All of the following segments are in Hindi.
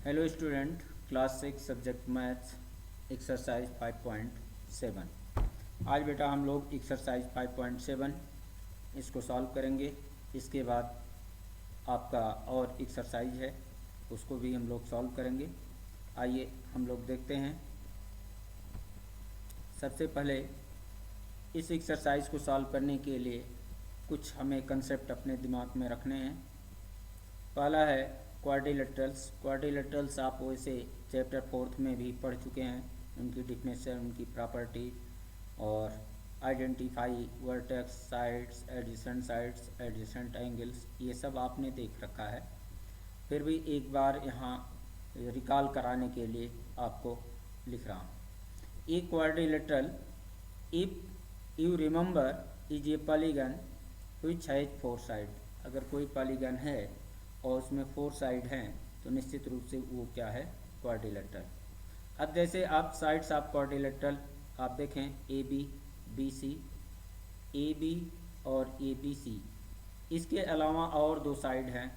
Hello student, class 6 subject maths exercise 5.7। आज बेटा हम लोग एक्सरसाइज 5.7 इसको सॉल्व करेंगे। इसके बाद आपका और एक्सरसाइज है उसको भी हम लोग सॉल्व करेंगे। आइए हम लोग देखते हैं। सबसे पहले इस एक्सरसाइज को सॉल्व करने के लिए कुछ हमें कंसेप्ट अपने दिमाग में रखने हैं। पहला है क्वाड्रिलेटरल्स। क्वाड्रिलेटरल्स आप वैसे चैप्टर 4 में भी पढ़ चुके हैं, उनकी डिफिनेशन, उनकी प्रॉपर्टी और identify vertex, sides, adjacent angles, ये सब आपने देख रखा है। फिर भी एक बार यहाँ रिकॉल कराने के लिए आपको लिख रहा हूँ। A quadrilateral, if you remember, is a polygon which has 4 side. अगर कोई पॉलीगन है और उसमें 4 साइड हैं तो निश्चित रूप से वो क्या है, क्वाड्रिलेटरल। अब जैसे आप साइड्स ऑफ क्वाड्रिलेटरल आप देखें, ए बी और ए बी सी। इसके अलावा और 2 साइड हैं,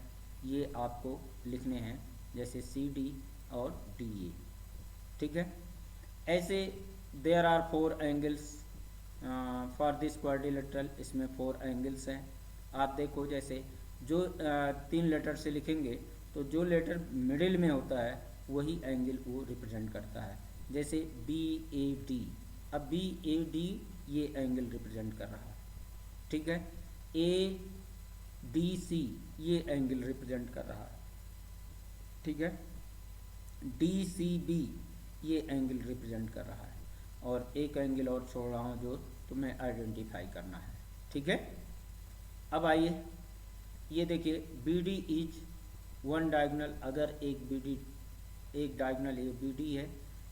ये आपको लिखने हैं, जैसे सी डी और डी ए। ठीक है। ऐसे there are 4 angles for this quadrilateral. इसमें 4 एंगल्स हैं। आप देखो, जैसे जो 3 लेटर से लिखेंगे तो जो लेटर मिडिल में होता है वही एंगल वो रिप्रेजेंट करता है। जैसे बी ए डी, अब बी ए डी ये एंगल रिप्रेजेंट कर रहा है। ठीक है। ए डी सी ये एंगल रिप्रेजेंट कर रहा है। ठीक है। डी सी बी ये एंगल रिप्रेजेंट कर रहा है। और एक एंगल और छोड़ रहा हूँ जो तुम्हें आइडेंटिफाई करना है। ठीक है। अब आइए ये देखिए, बी डी इज 1 डायगोनल। अगर एक डायगोनल ए बी डी है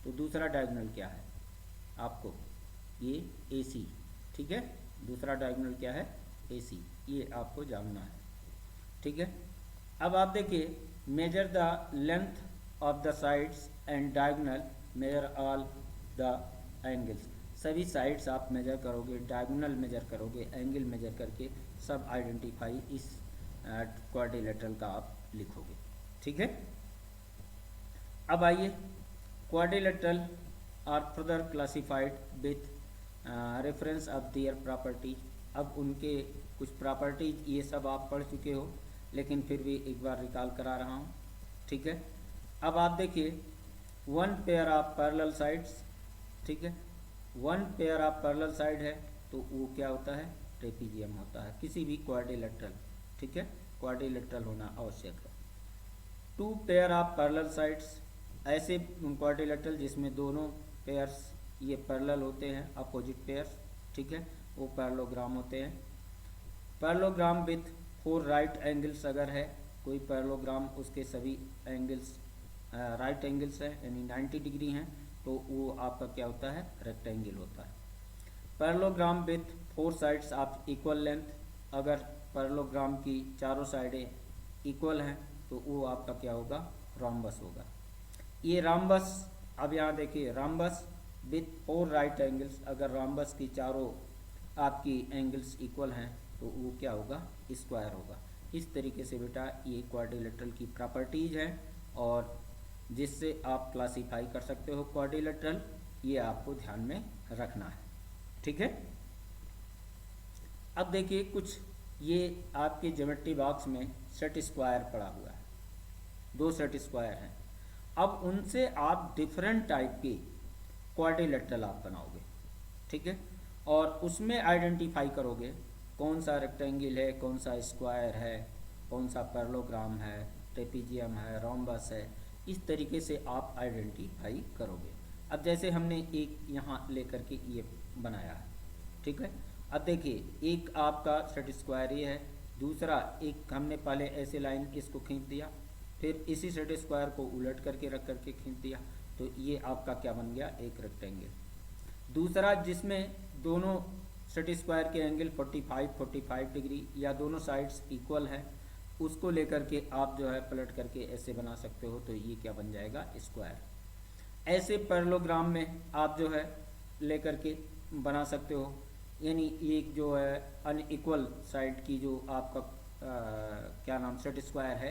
तो दूसरा डायगोनल क्या है आपको, ये ए सी। ठीक है। दूसरा डायगोनल क्या है, ए सी, ये आपको जानना है। ठीक है। अब आप देखिए, measure the length of the sides and diagonal, measure all the angles. सभी साइड्स आप मेजर करोगे, डायगोनल मेजर करोगे, एंगल मेजर करके सब आइडेंटिफाई इस क्वाड्रिलेटरल का आप लिखोगे। ठीक है। अब आइए, quadrilateral are further classified with reference of their property. अब उनके कुछ प्रॉपर्टीज ये सब आप पढ़ चुके हो, लेकिन फिर भी एक बार रिकॉल करा रहा हूँ। ठीक है। अब आप देखिए, 1 पेयर ऑफ पैरेलल साइड्स। ठीक है। 1 पेयर ऑफ पैरेलल साइड है तो वो क्या होता है, ट्रेपीजियम होता है, किसी भी क्वाड्रिलेटरल। ठीक है। क्वाड्रिलेटरल होना आवश्यक है। 2 पेयर ऑफ पैरेलल साइड्स, ऐसे क्वाड्रिलेटरल जिसमें दोनों पेयर्स ये पैरेलल होते हैं, अपोजिट पेयर्स। ठीक है। वो पैरेललोग्राम होते हैं। पैरेललोग्राम विथ 4 राइट एंगल्स, अगर है कोई पैरेललोग्राम उसके सभी एंगल्स राइट एंगल्स हैं, यानी 90 डिग्री हैं, तो वो आपका क्या होता है, रेक्टेंगल होता है। Parallelogram with 4 sides of equal length, अगर पैरेललोग्राम की चारों साइडें इक्वल हैं तो वो आपका क्या होगा, रोम्बस होगा। ये रोम्बस, अब यहाँ देखिए, रोम्बस विथ 4 राइट एंगल्स, अगर रोम्बस की चारों आपकी एंगल्स इक्वल हैं तो वो क्या होगा, स्क्वायर होगा। इस तरीके से बेटा ये क्वाड्रिलेटरल की प्रॉपर्टीज हैं और जिससे आप क्लासीफाई कर सकते हो क्वाड्रिलेटरल, ये आपको ध्यान में रखना है। ठीक है। अब देखिए, कुछ ये आपके ज्योमेट्री बॉक्स में सेट स्क्वायर पड़ा हुआ है, 2 सेट स्क्वायर हैं। अब उनसे आप डिफरेंट टाइप के क्वाड्रिलेटरल आप बनाओगे। ठीक है। और उसमें आइडेंटिफाई करोगे कौन सा रेक्टेंगल है, कौन सा स्क्वायर है, कौन सा पैरेललोग्राम है, ट्रेपीजियम है, रोम्बस है। इस तरीके से आप आइडेंटिफाई करोगे। अब जैसे हमने एक यहाँ लेकर के ये बनाया है। ठीक है। अब देखिए, एक आपका सेट स्क्वायर ये है, दूसरा एक हमने पहले ऐसे लाइन इसको खींच दिया, फिर इसी सेट स्क्वायर को उलट करके रख करके खींच दिया, तो ये आपका क्या बन गया, एक रेक्टेंगल। दूसरा जिसमें दोनों सेट स्क्वायर के एंगल 45 डिग्री या दोनों साइड्स इक्वल है, उसको लेकर के आप जो है पलट करके ऐसे बना सकते हो, तो ये क्या बन जाएगा, स्क्वायर। ऐसे पैरेललोग्राम में आप जो है लेकर के बना सकते हो, यानी एक जो है अनइक्वल साइड की जो आपका क्या नाम सेट स्क्वायर है,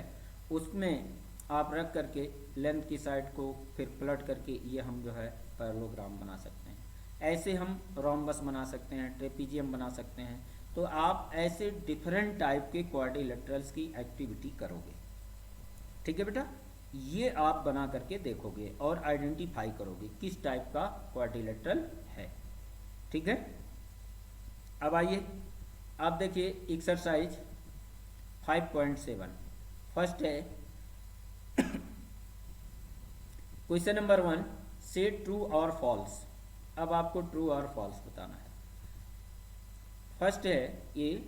उसमें आप रख करके लेंथ की साइड को फिर पलट करके ये हम जो है पैरेललोग्राम बना सकते हैं। ऐसे हम रोम्बस बना सकते हैं, ट्रेपीजियम बना सकते हैं। तो आप ऐसे डिफरेंट टाइप के क्वाड्रिलेटरल्स की एक्टिविटी करोगे। ठीक है बेटा, ये आप बना करके देखोगे और आइडेंटिफाई करोगे किस टाइप का क्वाड्रिलेटरल है। ठीक है, अब आइए आप देखिए एक्सरसाइज 5.7। फर्स्ट है क्वेश्चन नंबर 1, से ट्रू और फॉल्स। अब आपको ट्रू और फॉल्स बताना है। फर्स्ट है ये,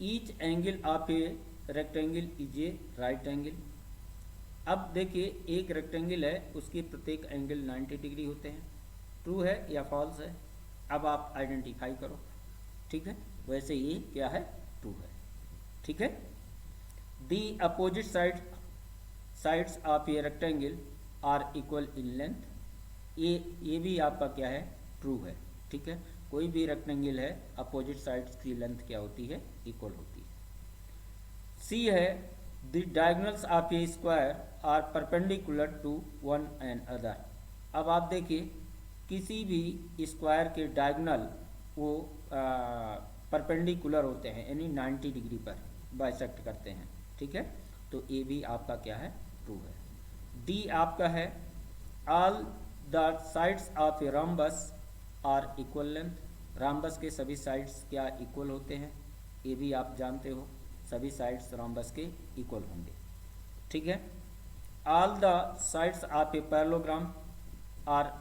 each angle of a rectangle is a right angle. अब देखिए एक रेक्टेंगल है, उसके प्रत्येक एंगल 90 डिग्री होते हैं। ट्रू है या फॉल्स है, अब आप आइडेंटिफाई करो। ठीक है, वैसे ये क्या है, ट्रू है। ठीक है, the opposite sides of a rectangle are equal in length. ये भी आपका क्या है, ट्रू है। ठीक है, कोई भी रेक्टेंगल है, अपोजिट साइड्स की लेंथ क्या होती है, इक्वल होती है। सी है, the diagonals of a square are perpendicular to one and other. अब आप देखिए किसी भी स्क्वायर के डायगोनल वो परपेंडिकुलर होते हैं, यानी 90 डिग्री पर बाइसेक्ट करते हैं। ठीक है, तो ए भी आपका क्या है, ट्रू है। डी आपका है, all the sides of a rhombus are equal length. Rhombus के सभी साइड्स क्या इक्वल होते हैं, ये भी आप जानते हो, सभी साइड्स रॉम्बस के इक्वल होंगे। ठीक है, all the sides of a parallelogram are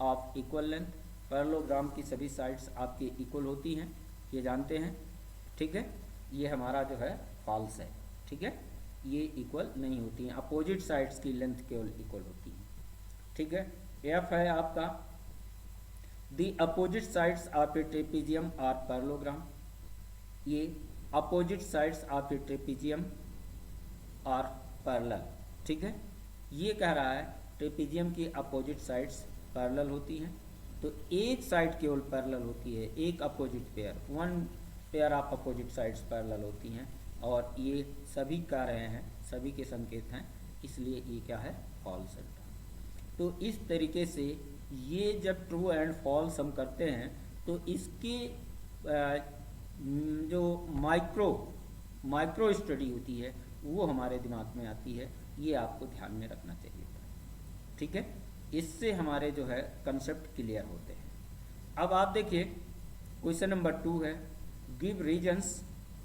of equal length. Parallelogram की सभी साइड्स आपके इक्वल होती हैं, ये जानते हैं। ठीक है, ये हमारा जो है फॉल्स है। ठीक है, ये इक्वल नहीं होती हैं, अपोजिट साइड्स की लेंथ केवल इक्वल होती है। ठीक है, एफ है आपका, the opposite sides of a trapezium are parallelogram. ये opposite sides of a trapezium are parallel. ठीक है, ये कह रहा है ट्रेपीजियम की अपोजिट साइड्स पैरेलल होती हैं, तो एक साइड केवल पैरेलल होती है, एक opposite pair, one pair of opposite sides parallel होती हैं, और ये सभी कह रहे हैं, सभी के संकेत हैं, इसलिए ये क्या है, फॉल्स है। तो इस तरीके से ये जब ट्रू एंड फॉल्स हम करते हैं तो इसके जो माइक्रो स्टडी होती है वो हमारे दिमाग में आती है, ये आपको ध्यान में रखना चाहिए। ठीक है, इससे हमारे जो है कंसेप्ट क्लियर होते हैं। अब आप देखिए क्वेश्चन नंबर 2 है, give reasons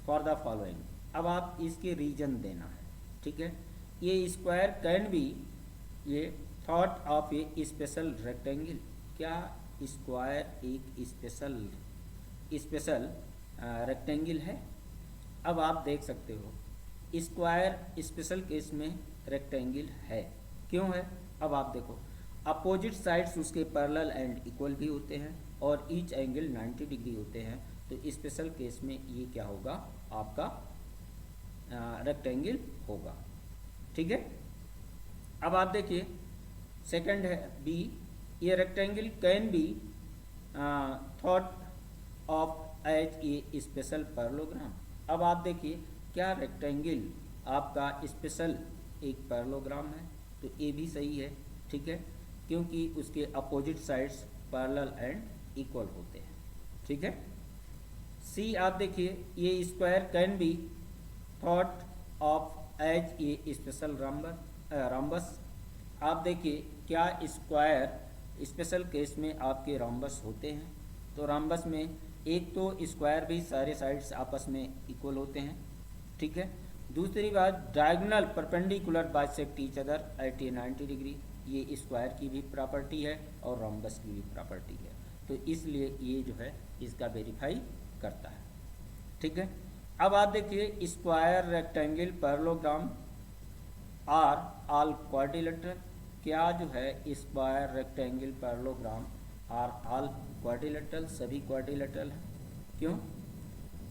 for the following. अब आप इसके रीजन देना है। ठीक है, ये स्क्वायर कैन बी, ये thought of A special rectangle. क्या स्क्वायर एक स्पेशल रेक्टेंगल है? अब आप देख सकते हो स्क्वायर स्पेशल केस में रेक्टेंगल है, क्यों है? अब आप देखो अपोजिट साइड्स उसके पैरेलल एंड इक्वल भी होते हैं और ईच एंगल 90 डिग्री होते हैं, तो स्पेशल केस में ये क्या होगा, आपका रेक्टेंगल होगा। ठीक है, अब आप देखिए सेकंड है बी, ये rectangle can be thought of as a special parallelogram. अब आप देखिए क्या रेक्टेंगल आपका स्पेशल एक पैरेललोग्राम है, तो ये भी सही है। ठीक है, क्योंकि उसके opposite sides parallel and equal होते हैं। ठीक है, सी आप देखिए ये square can be thought of as a special rhombus. आप देखिए क्या स्क्वायर स्पेशल केस में आपके रॉम्बस होते हैं, तो रॉम्बस में एक तो स्क्वायर भी सारे साइड्स आपस में इक्वल होते हैं। ठीक है, दूसरी बात diagonal perpendicular bisect each other at A 90 degree, ये स्क्वायर की भी प्रॉपर्टी है और रॉम्बस की भी प्रॉपर्टी है, तो इसलिए ये जो है इसका वेरीफाई करता है। ठीक है, अब आप देखिए square rectangle parallelogram are all quadrilateral. क्या जो है square rectangle parallelogram are all quadrilateral, सभी क्वाड्रिलेटरल हैं। क्यों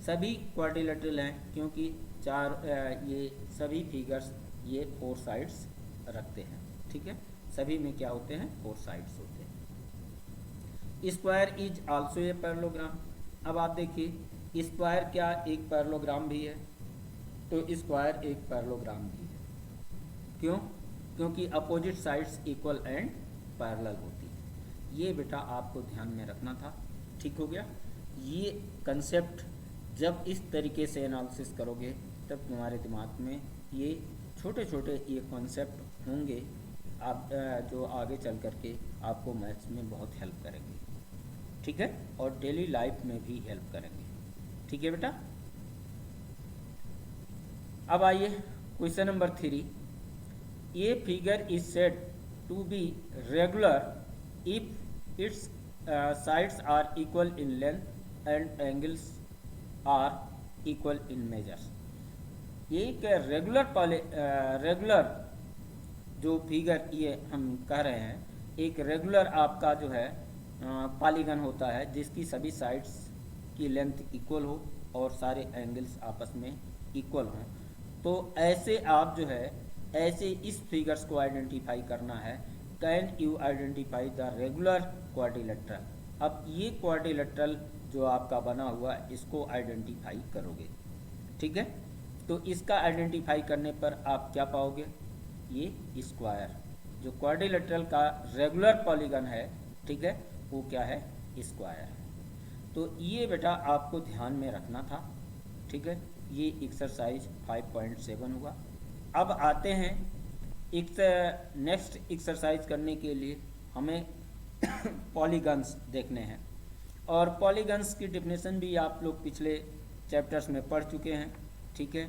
सभी क्वाड्रिलेटरल हैं? क्योंकि ये सभी फिगर्स ये 4 साइड्स रखते हैं। ठीक है, सभी में क्या होते हैं, 4 साइड्स होते हैं। Square is also a parallelogram. अब आप देखिए स्क्वायर क्या एक पैरेललोग्राम भी है, तो स्क्वायर एक पैरेललोग्राम भी है। क्यों? क्योंकि opposite sides equal and parallel होती है। ये बेटा आपको ध्यान में रखना था। ठीक हो गया। ये कंसेप्ट जब इस तरीके से एनालिसिस करोगे तब तुम्हारे दिमाग में ये छोटे छोटे ये कॉन्सेप्ट होंगे आप जो आगे चल करके आपको मैथ्स में बहुत हेल्प करेंगे। ठीक है, और डेली लाइफ में भी हेल्प करेंगे। ठीक है बेटा। अब आइए question number 3। A figure is said to be regular if its sides are equal in length and angles are equal in measures. एक रेगुलर जो फिगर ये हम कह रहे हैं, एक रेगुलर आपका जो है पॉलीगन होता है जिसकी सभी साइड्स की लेंथ इक्वल हो और सारे एंगल्स आपस में इक्वल हों। तो ऐसे आप जो है ऐसे इस फिगर्स को आइडेंटिफाई करना है। Can you identify the regular quadrilateral. अब ये क्वाड्रिलेटरल जो आपका बना हुआ इसको आइडेंटिफाई करोगे। ठीक है, तो इसका आइडेंटिफाई करने पर आप क्या पाओगे, ये स्क्वायर जो क्वाड्रिलेटरल का रेगुलर पॉलीगन है, ठीक है, वो क्या है, स्क्वायर है। तो ये बेटा आपको ध्यान में रखना था। ठीक है, ये एक्सरसाइज 5.7 हुआ। अब आते हैं नेक्स्ट एक्सरसाइज करने के लिए हमें पॉलीगन्स देखने हैं, और पॉलीगन्स की डेफिनेशन भी आप लोग पिछले चैप्टर्स में पढ़ चुके हैं। ठीक है,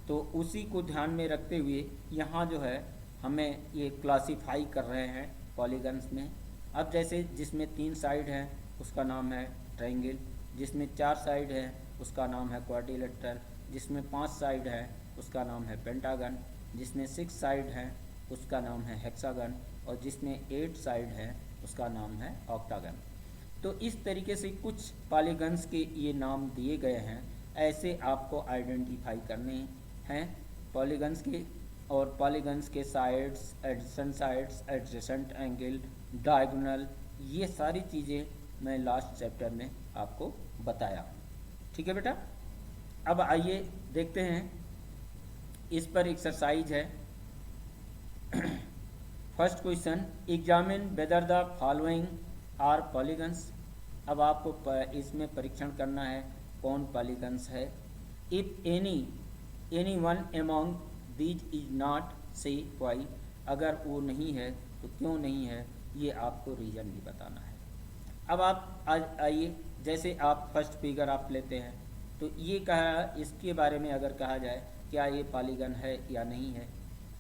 तो उसी को ध्यान में रखते हुए यहाँ जो है हमें ये क्लासिफाई कर रहे हैं पॉलीगन्स में। अब जैसे जिसमें 3 साइड है उसका नाम है ट्रायंगल, जिसमें 4 साइड है उसका नाम है क्वाड्रिलेटरल, जिसमें 5 साइड है उसका नाम है पेंटागन, जिसमें 6 साइड है उसका नाम है हेक्सागन, और जिसमें 8 साइड है उसका नाम है ऑक्टागन। तो इस तरीके से कुछ पॉलीगन्स के ये नाम दिए गए हैं। ऐसे आपको आइडेंटिफाई करने हैं पॉलीगन्स के, और पॉलीगन्स के साइड्स, एडजेसेंट एंगल, डायगोनल, ये सारी चीज़ें मैं लास्ट चैप्टर में आपको बताया। ठीक है बेटा। अब आइए देखते हैं, इस पर एक्सरसाइज है। First question, examine whether the following are polygons. अब आपको इसमें परीक्षण करना है कौन पॉलीगन्स है। If any one among these is not, say why. अगर वो नहीं है तो क्यों नहीं है, ये आपको रीज़न भी बताना है। अब आप आइए, जैसे आप फर्स्ट फिगर आप लेते हैं तो ये कहा, इसके बारे में अगर कहा जाए क्या ये पॉलीगन है या नहीं है,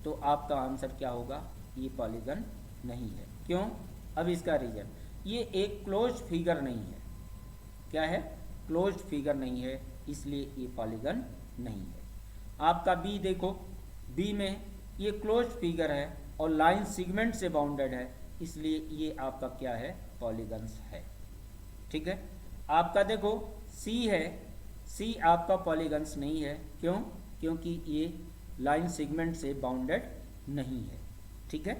तो आपका आंसर क्या होगा, ये पॉलीगन नहीं है। क्यों? अब इसका रीज़न, ये एक क्लोज्ड फिगर नहीं है। क्या है? क्लोज्ड फिगर नहीं है, इसलिए ये पॉलीगन नहीं है। आपका बी देखो, बी में ये क्लोज्ड फिगर है और लाइन सेगमेंट से बाउंडेड है, इसलिए ये आपका क्या है, पॉलीगन्स है। ठीक है। आपका देखो सी है, सी आपका पॉलीगन्स नहीं है। क्यों? क्योंकि ये लाइन सेगमेंट से बाउंडेड नहीं है। ठीक है।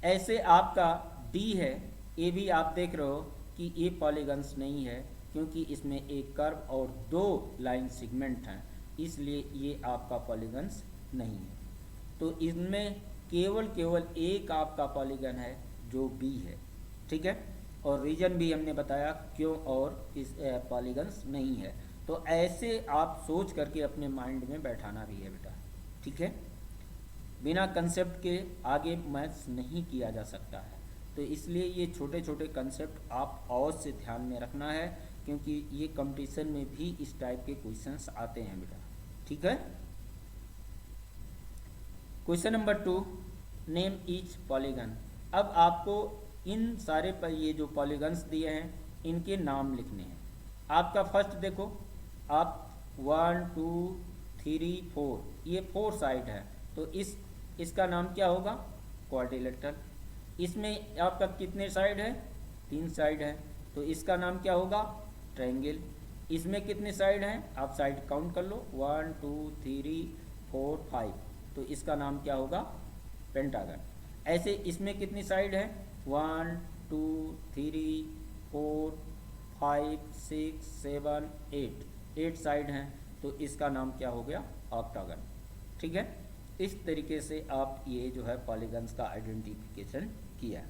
ऐसे आपका डी है, ये भी आप देख रहे हो कि ये पॉलीगन्स नहीं है, क्योंकि इसमें एक कर्व और 2 लाइन सेगमेंट हैं, इसलिए ये आपका पॉलीगन्स नहीं है। तो इनमें केवल एक आपका पॉलीगन है जो बी है। ठीक है, और रीजन भी हमने बताया क्यों और इस पॉलीगन्स नहीं है। तो ऐसे आप सोच करके अपने माइंड में बैठाना भी है बेटा। ठीक है, बिना कंसेप्ट के आगे मैथ्स नहीं किया जा सकता है। तो इसलिए ये छोटे छोटे कंसेप्ट आप और से ध्यान में रखना है, क्योंकि ये कंपटीशन में भी इस टाइप के क्वेश्चंस आते हैं बेटा। ठीक है। Question number 2, name each polygon. अब आपको इन सारे पर ये जो पॉलीगन्स दिए हैं इनके नाम लिखने हैं। आपका फर्स्ट देखो, आप 1 2 3 4, ये 4 साइड है, तो इसका नाम क्या होगा, क्वाड्रिलेटरल। इसमें आपका कितने साइड है, 3 साइड है, तो इसका नाम क्या होगा, ट्रायंगल। इसमें कितने साइड हैं, आप साइड काउंट कर लो, 1 2 3 4 5, तो इसका नाम क्या होगा, पेंटागन। ऐसे इसमें कितनी साइड है, 1 2 3 4 5 6 7 8 साइड हैं, तो इसका नाम क्या हो गया, ऑक्टागन। ठीक है। इस तरीके से आप ये जो है पॉलीगन्स का आइडेंटिफिकेशन किया।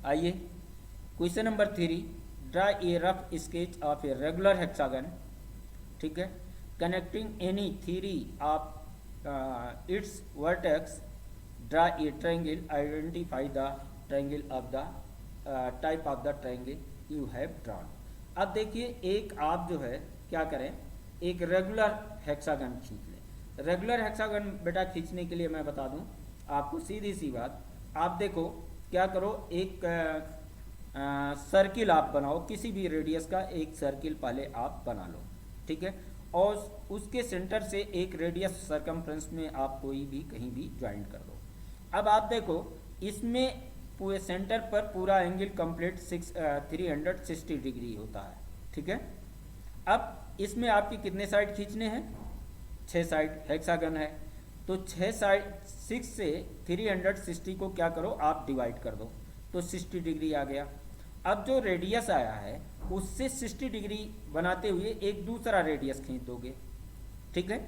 आइए question number 3, draw a rough sketch of a regular hexagon, ठीक है, connecting any three of its vertex, draw a triangle, identify the triangle of the type of the triangle you have drawn. अब देखिए एक आप जो है क्या करें, एक रेगुलर हेक्सागन खींच लें। रेगुलर हेक्सागन बेटा खींचने के लिए मैं बता दूं आपको सीधी सी बात, आप देखो क्या करो, एक सर्किल आप बनाओ, किसी भी रेडियस का एक सर्किल पहले आप बना लो, ठीक है, और उसके सेंटर से एक रेडियस सरकमफ्रेंस में आप कोई भी कहीं भी ज्वाइंट कर दो। अब आप देखो इसमें पूरे सेंटर पर पूरा एंगल कंप्लीट 360 डिग्री होता है, ठीक है। अब इसमें आपकी कितने साइड खींचने हैं, 6 साइड हेक्सागन है, तो 6 साइड 6 से 360 को क्या करो आप डिवाइड कर दो, तो 60 डिग्री आ गया। अब जो रेडियस आया है उससे 60 डिग्री बनाते हुए एक दूसरा रेडियस खींच दोगे, ठीक है।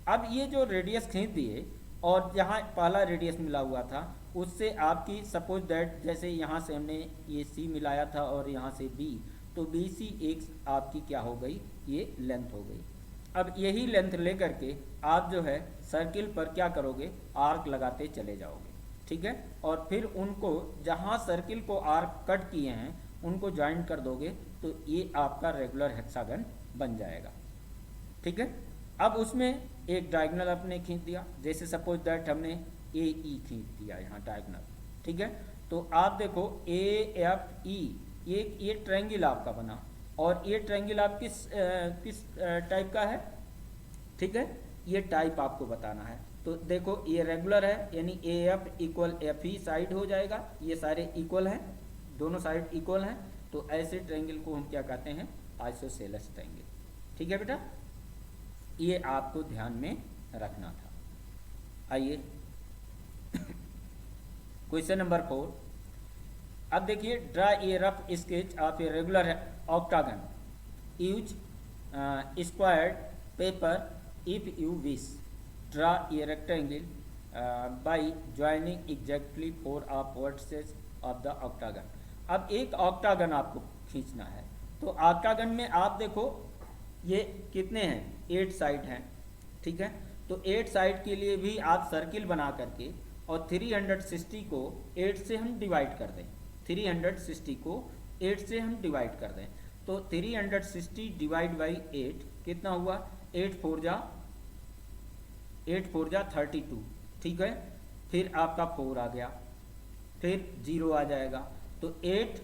अब ये जो रेडियस खींच दिए और जहाँ पहला रेडियस मिला हुआ था उससे आपकी सपोज दैट जैसे यहाँ से हमने ये सी मिलाया था और यहाँ से बी, तो बी सी एक आपकी क्या हो गई, ये लेंथ हो गई। अब यही लेंथ लेकर के आप जो है सर्किल पर क्या करोगे, आर्क लगाते चले जाओगे, ठीक है, और फिर उनको जहाँ सर्किल को आर्क कट किए हैं उनको ज्वाइन कर दोगे, तो ये आपका रेगुलर हेक्सागन बन जाएगा, ठीक है। अब उसमें एक डायगोनल आपने खींच दिया, जैसे सपोज दैट हमने ए ई खींच दिया यहाँ डायगोनल, ठीक है, तो आप देखो ए एफ ई ये ट्रायंगल आपका बना, और ये ट्रायंगल आप किस टाइप का है, ठीक है, ये टाइप आपको बताना है। तो देखो ये रेगुलर है यानी A F equal F E side हो जाएगा, ये सारे इक्वल हैं, दोनों साइड इक्वल हैं, तो ऐसे ट्रायंगल को हम क्या कहते हैं, आइसोसेलेस ट्रायंगल, ठीक है बेटा, ये आपको ध्यान में रखना था। आइए क्वेश्चन नंबर 4, अब देखिए draw a rough sketch of a regular octagon, use squared paper if you wish, draw a rectangle by joining exactly 4 of vertices of the octagon. अब एक ऑक्टागन आपको खींचना है, तो ऑक्टागन में आप देखो ये कितने हैं, 8 साइड हैं, ठीक है, तो 8 साइड के लिए भी आप सर्किल बना करके और 360 को 8 से हम डिवाइड कर दें, 360 को 8 से हम डिवाइड कर दें, तो 360 डिवाइड बाई 8 कितना हुआ, 8 4 जा 32, ठीक है, फिर आपका 4 आ गया, फिर 0 आ जाएगा, तो 8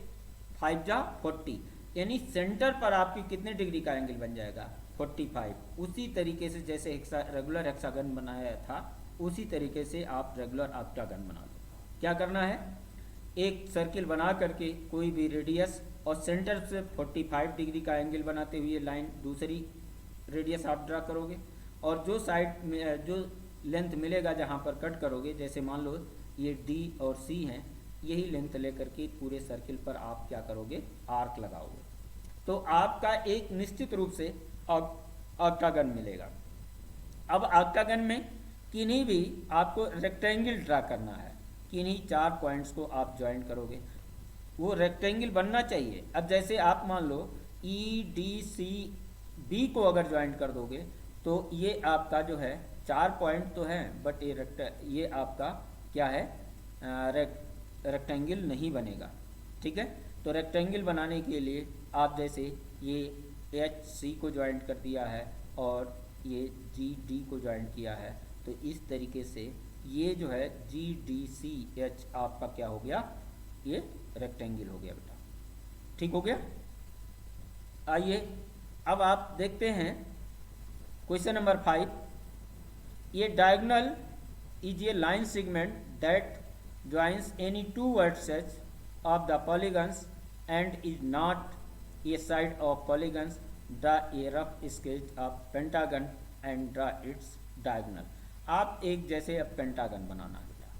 5 जा 40, यानी सेंटर पर आपकी कितने डिग्री का एंगल बन जाएगा, 45। उसी तरीके से जैसे रेगुलर हेक्सागन बनाया था उसी तरीके से आप रेगुलर ऑक्टागन बना लो। क्या करना है, एक सर्किल बना करके कोई भी रेडियस और सेंटर से 45 डिग्री का एंगल बनाते हुए लाइन दूसरी रेडियस आप ड्रा करोगे, और जो साइड में जो लेंथ मिलेगा जहाँ पर कट करोगे, जैसे मान लो ये डी और सी हैं, यही लेंथ लेकर के पूरे सर्किल पर आप क्या करोगे, आर्क लगाओगे, तो आपका एक निश्चित रूप से ऑक्टागन मिलेगा। अब ऑक्टागन में किन्हीं भी आपको रेक्टेंगल ड्रा करना है, किन्हीं 4 पॉइंट्स को आप ज्वाइन करोगे, वो रेक्टेंगल बनना चाहिए। अब जैसे आप मान लो ई डी सी बी को अगर ज्वाइन कर दोगे तो ये आपका जो है 4 पॉइंट तो हैं, बट ये आपका क्या है, रेक्टेंगल नहीं बनेगा, ठीक है। तो रेक्टेंगल बनाने के लिए आप जैसे ये एच सी को ज्वाइंट कर दिया है और ये जी डी को ज्वाइंट किया है, तो इस तरीके से ये जो है जी डी सी एच आपका क्या हो गया, ये रेक्टेंगल हो गया बेटा, ठीक हो गया। आइए अब आप देखते हैं क्वेश्चन नंबर 5, ये diagonal is a line segment that joins any 2 vertices of the polygons and is not a side of polygons, draw a rough sketch of pentagon and draw its diagonal। आप एक जैसे अब पेंटागन बनाना है,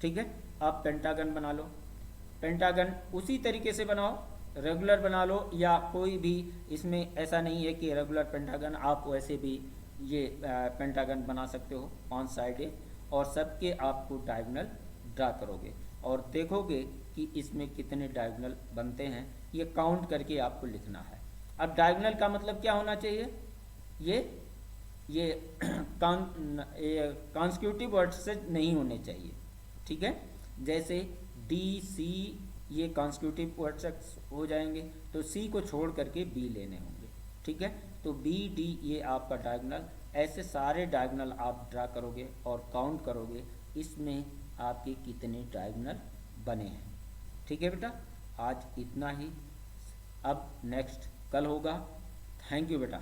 ठीक है, आप पेंटागन बना लो, पेंटागन उसी तरीके से बनाओ, रेगुलर बना लो, या कोई भी इसमें ऐसा नहीं है कि रेगुलर पेंटागन, आप वैसे भी ये पेंटागन बना सकते हो 5 साइडें, और सबके आपको डायगोनल ड्रा करोगे और देखोगे कि इसमें कितने डायगोनल बनते हैं, ये काउंट करके आपको लिखना है। अब डायगोनल का मतलब क्या होना चाहिए, ये कॉन्स्टिट्यूटिव वर्ड से नहीं होने चाहिए, ठीक है। जैसे डी सी ये कॉन्स्टिट्यूटिव वर्ड हो जाएंगे, तो सी को छोड़ करके बी लेने होंगे, ठीक है। तो बी डी ये आपका डायगोनल, ऐसे सारे डायगोनल आप ड्रा करोगे और काउंट करोगे इसमें आपके कितने डायगोनल बने हैं, ठीक है बेटा। आज इतना ही, अब नेक्स्ट कल होगा। थैंक यू बेटा।